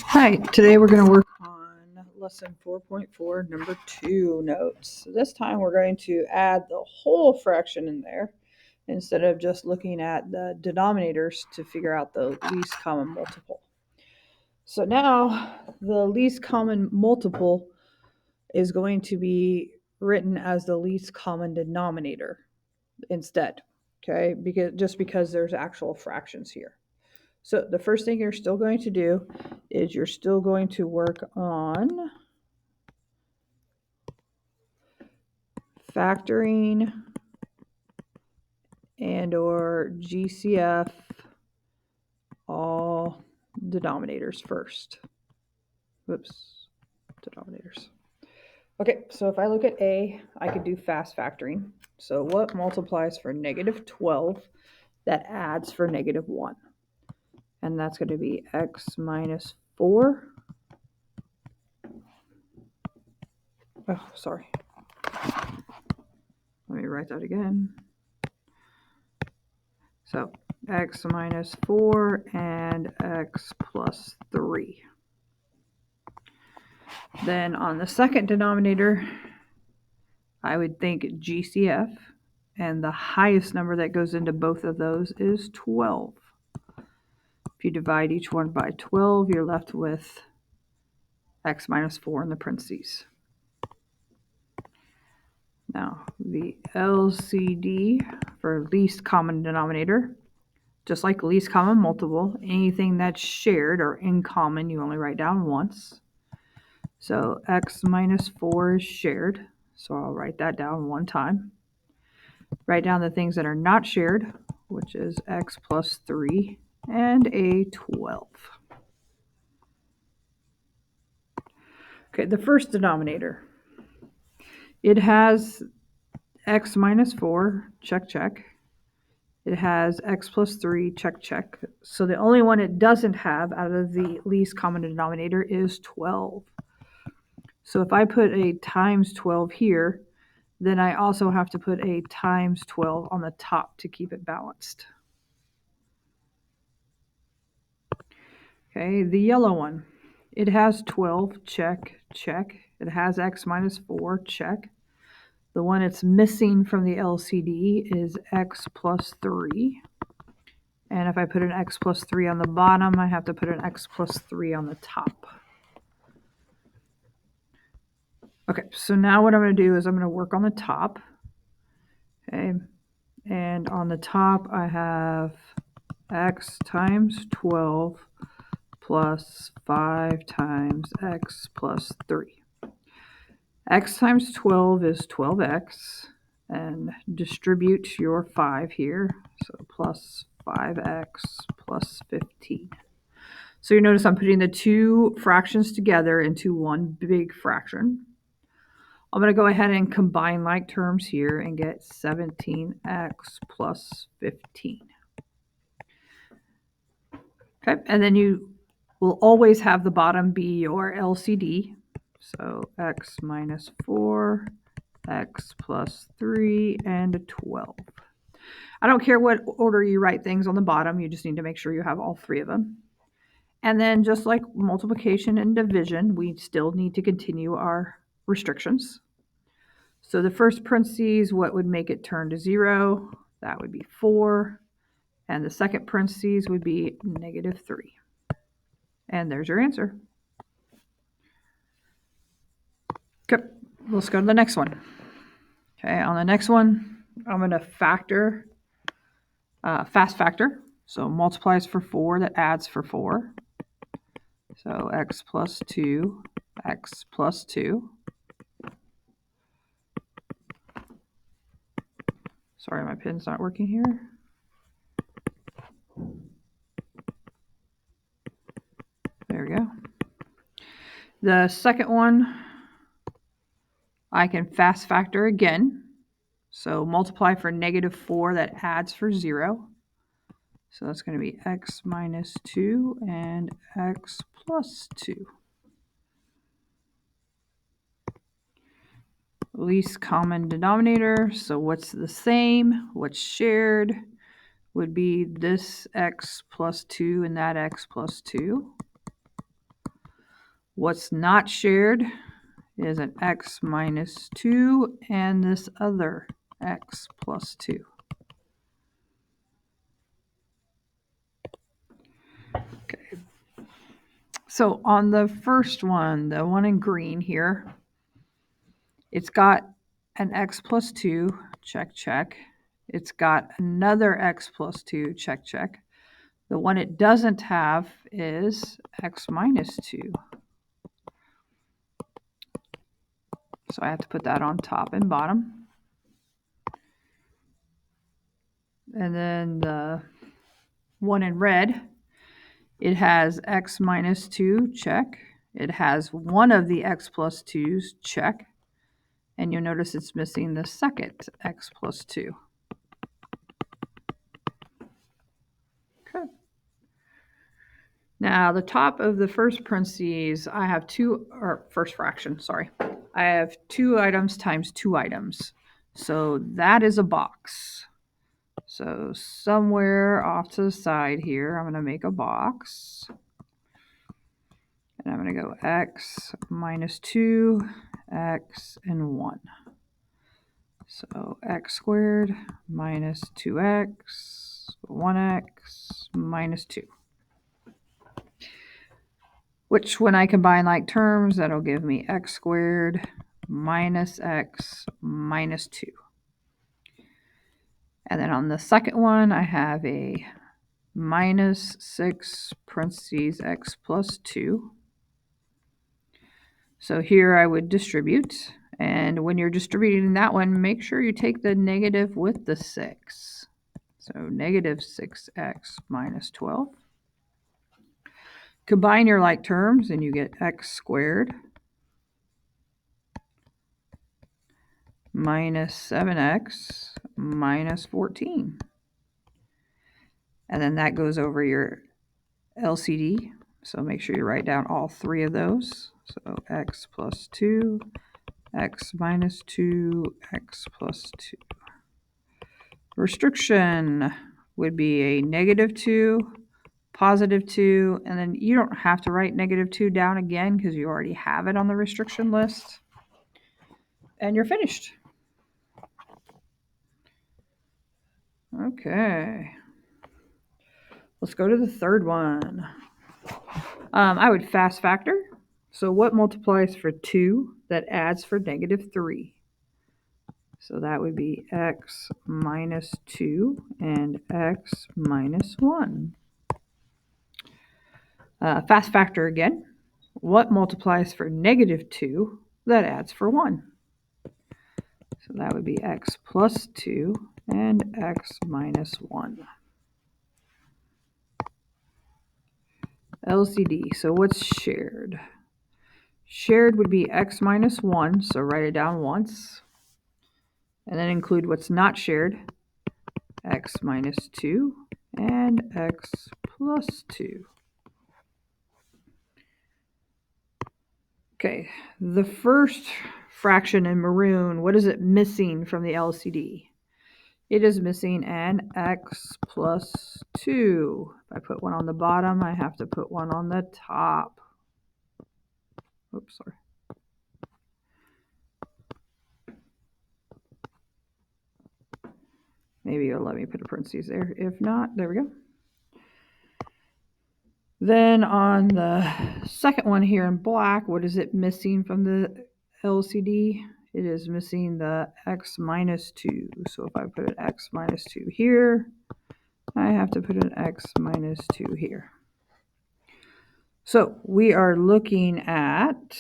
Hi, today we're going to work on lesson 4.4, number 2 notes. So this time we're going to add the whole fraction in there instead of just looking at the denominators to figure out the least common multiple. So now the least common multiple is going to be written as the least common denominator instead, okay? Because there's actual fractions here. So the first thing you're still going to do is you're still going to work on factoring and or GCF all denominators first. Whoops, denominators. Okay, so if I look at A, I could do fast factoring. So what multiplies for negative 12 that adds for negative 1? And that's going to be x minus 4. Oh, sorry. Let me write that again. So x minus 4 and x plus 3. Then on the second denominator, I would think GCF, and the highest number that goes into both of those is 12. If you divide each one by 12, you're left with x minus 4 in the parentheses. Now, the LCD for least common denominator, just like least common multiple, anything that's shared or in common, you only write down once. So x minus 4 is shared, so I'll write that down one time. Write down the things that are not shared, which is x plus 3 and a 12. Okay, the first denominator. It has x minus 4, check, check. It has x plus 3, check, check. So the only one it doesn't have out of the least common denominator is 12. So if I put a times 12 here, then I also have to put a times 12 on the top to keep it balanced. Okay, the yellow one. It has 12, check, check. It has x minus 4, check. The one it's missing from the LCD is x plus 3. And if I put an x plus 3 on the bottom, I have to put an x plus 3 on the top. Okay, so now what I'm going to do is I'm going to work on the top. Okay, and on the top I have x times 12 plus 5 times x plus 3. X times 12 is 12x, and distribute your 5 here, so plus 5x plus 15. So you notice I'm putting the two fractions together into one big fraction. I'm going to go ahead and combine like terms here and get 17x plus 15. Okay, and then you will always have the bottom be your LCD. So x minus 4, x plus 3, and 12. I don't care what order you write things on the bottom. You just need to make sure you have all three of them. And then just like multiplication and division, we still need to continue our restrictions. So the first parentheses, what would make it turn to 0? That would be 4. And the second parentheses would be negative 3. And there's your answer. Okay, let's go to the next one. Okay, on the next one, I'm going to factor, fast factor. So multiplies for 4, that adds for 4. So x plus 2, x plus 2. Sorry, my pen's not working here. There we go. The second one, I can fast factor again. So multiply for negative 4, that adds for 0. So that's going to be x minus 2 and x plus 2. Least common denominator. So what's the same? What's shared would be this x plus 2 and that x plus 2. What's not shared is an x minus 2 and this other x plus 2. Okay. So on the first one, the one in green here, it's got an x plus 2, check, check. It's got another x plus 2, check, check. The one it doesn't have is x minus 2. So I have to put that on top and bottom. And then the one in red, it has x minus 2, check. It has one of the x plus 2's, check. And you'll notice it's missing the second x plus 2. Okay. Now, the top of the first parentheses, I have first fraction, sorry. I have 2 items times 2 items. So that is a box. So somewhere off to the side here, I'm going to make a box. And I'm going to go x minus 2, x, and 1. So x squared minus 2x, 1x, minus 2. Which, when I combine like terms, that'll give me x squared minus x minus 2. And then on the second one, I have a minus 6 parentheses x plus 2. So here I would distribute. And when you're distributing that one, make sure you take the negative with the 6. So negative 6x minus 12. Combine your like terms and you get x squared minus 7x minus 14. And then that goes over your LCD. So make sure you write down all 3 of those. So x plus 2, x minus 2, x plus 2. Restriction would be a negative 2, positive 2, and then you don't have to write negative 2 down again because you already have it on the restriction list. And you're finished. Okay. Let's go to the third one. I would fast factor. So what multiplies for 2 that adds for negative 3? So that would be x minus 2 and x minus 1. Fast factor again. What multiplies for negative 2 that adds for 1? So that would be x plus 2 and x minus 1. LCD. So what's shared? Shared would be x minus 1, so write it down once. And then include what's not shared, x minus 2 and x plus 2. Okay, the first fraction in maroon, what is it missing from the LCD? It is missing an x plus 2. If I put one on the bottom, I have to put one on the top. Oops, sorry. Maybe it'll let me put a parentheses there. If not, there we go. Then on the second one here in black, what is it missing from the LCD? It is missing the x minus 2. So if I put an x minus 2 here, I have to put an x minus 2 here. So we are looking at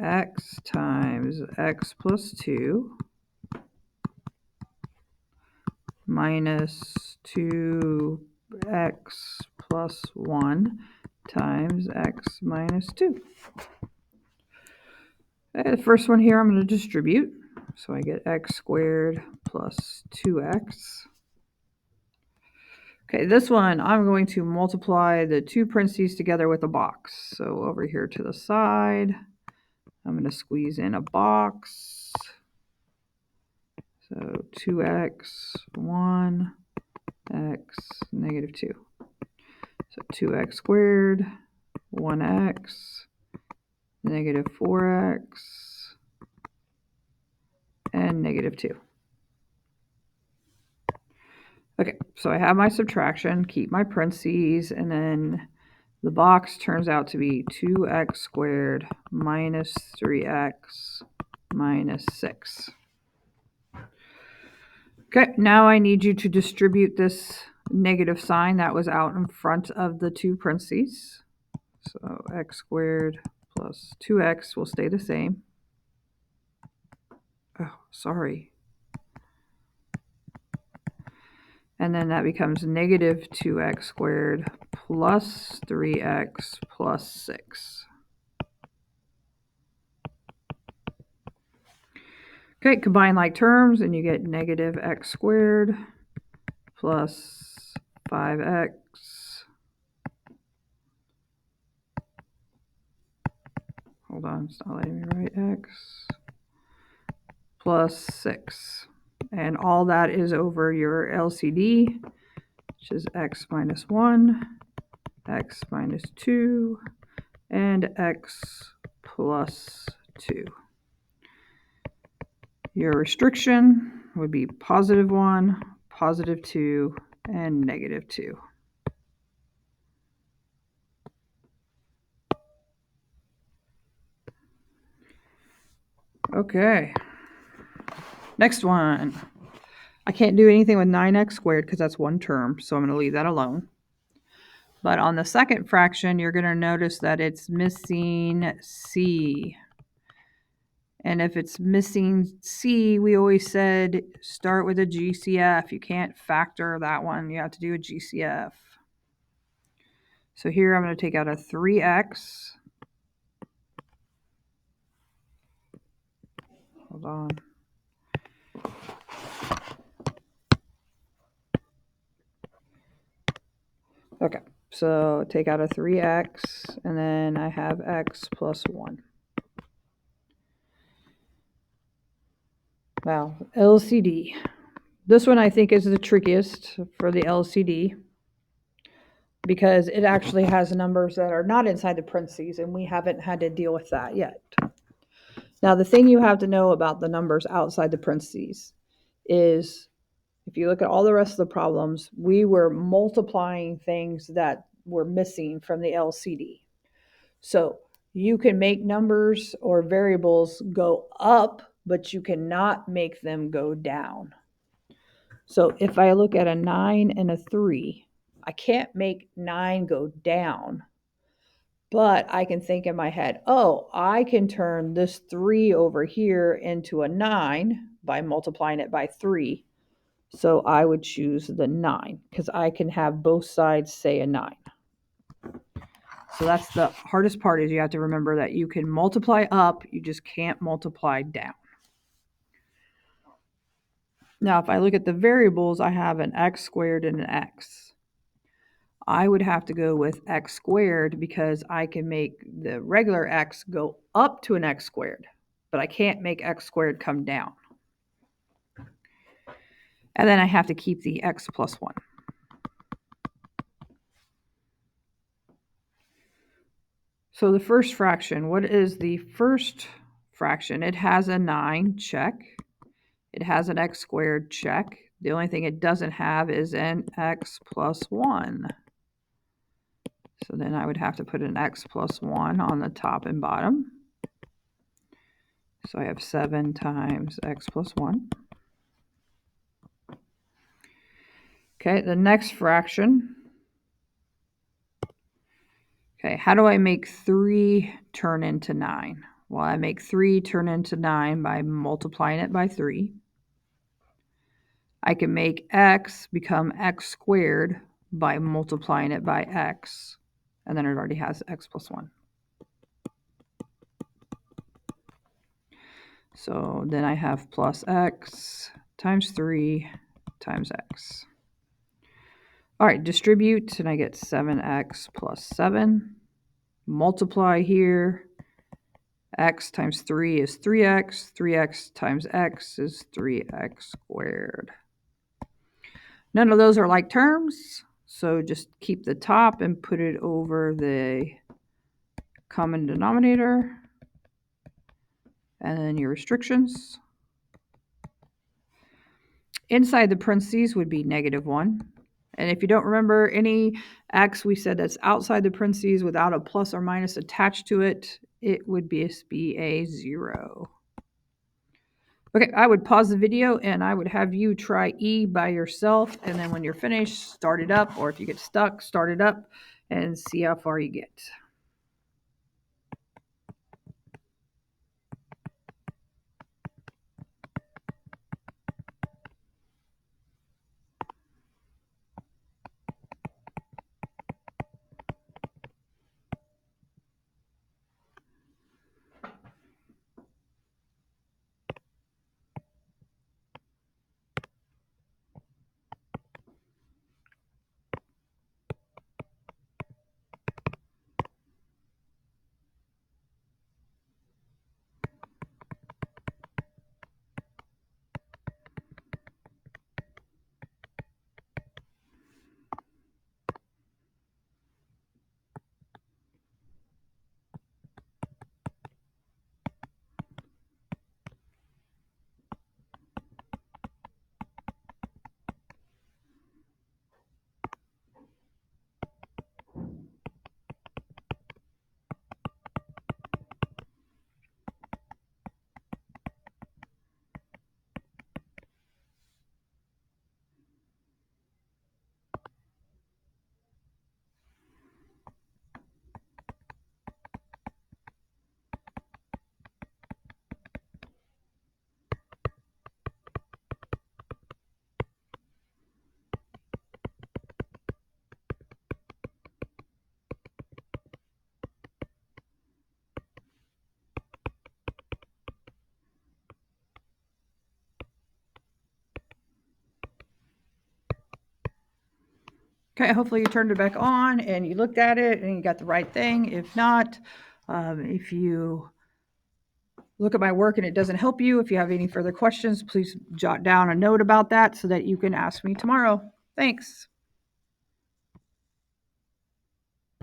x times x plus 2 minus 2x plus 1 times x minus 2. Okay, the first one here I'm going to distribute. So I get x squared plus 2x. Okay, this one I'm going to multiply the 2 parentheses together with a box. So over here to the side, I'm going to squeeze in a box. So 2x, 1, x, negative 2. So 2x squared 1x, negative 4x, and negative 2. Okay, so I have my subtraction, keep my parentheses, and then the box turns out to be 2x squared minus 3x minus 6. Okay, now I need you to distribute this negative sign that was out in front of the two parentheses. So x squared plus 2x will stay the same. Oh, sorry. And then that becomes negative 2x squared plus 3x plus 6. Okay, combine like terms and you get negative x squared plus 5x hold on, it's not letting me write x plus 6. And all that is over your LCD, which is x minus 1, x minus 2, and x plus 2. Your restriction would be positive 1, positive 2, and negative 2. Okay. Next one. I can't do anything with 9x squared because that's one term, so I'm going to leave that alone. But on the second fraction, you're going to notice that it's missing c. And if it's missing c, we always said start with a GCF. You can't factor that one. You have to do a GCF. So here I'm going to take out a 3x. Hold on. Okay, so take out a 3x, and then I have x plus 1. Now, LCD. This one I think is the trickiest for the LCD because it actually has numbers that are not inside the parentheses, and we haven't had to deal with that yet. Now, the thing you have to know about the numbers outside the parentheses is if you look at all the rest of the problems, we were multiplying things that were missing from the LCD. So you can make numbers or variables go up, but you cannot make them go down. So if I look at a 9 and a 3, I can't make 9 go down, but I can think in my head, oh, I can turn this 3 over here into a 9 by multiplying it by 3. So I would choose the 9 because I can have both sides say a 9. So that's the hardest part, is you have to remember that you can multiply up, you just can't multiply down. Now, if I look at the variables, I have an x squared and an x. I would have to go with x squared because I can make the regular x go up to an x squared, but I can't make x squared come down. And then I have to keep the x plus 1. So the first fraction, what is the first fraction? It has a 9, check. It has an x squared, check. The only thing it doesn't have is an x plus 1. So then I would have to put an x plus 1 on the top and bottom. So I have 7 times x plus 1. Okay, the next fraction. Okay, how do I make 3 turn into 9? Well, I make 3 turn into 9 by multiplying it by 3. I can make x become x squared by multiplying it by x. And then it already has x plus 1. So then I have plus x times 3 times x. All right, distribute, and I get 7x plus 7. Multiply here. X times 3 is 3x. 3x times x is 3x squared. None of those are like terms, so just keep the top and put it over the common denominator, and then your restrictions. Inside the parentheses would be -1. And if you don't remember any x we said that's outside the parentheses without a plus or minus attached to it, it would be a 0. Okay, I would pause the video and I would have you try E by yourself. And then when you're finished, start it up. Or if you get stuck, start it up and see how far you get. Okay, hopefully you turned it back on and you looked at it and you got the right thing. If not, if you look at my work and it doesn't help you, if you have any further questions, please jot down a note about that so that you can ask me tomorrow. Thanks.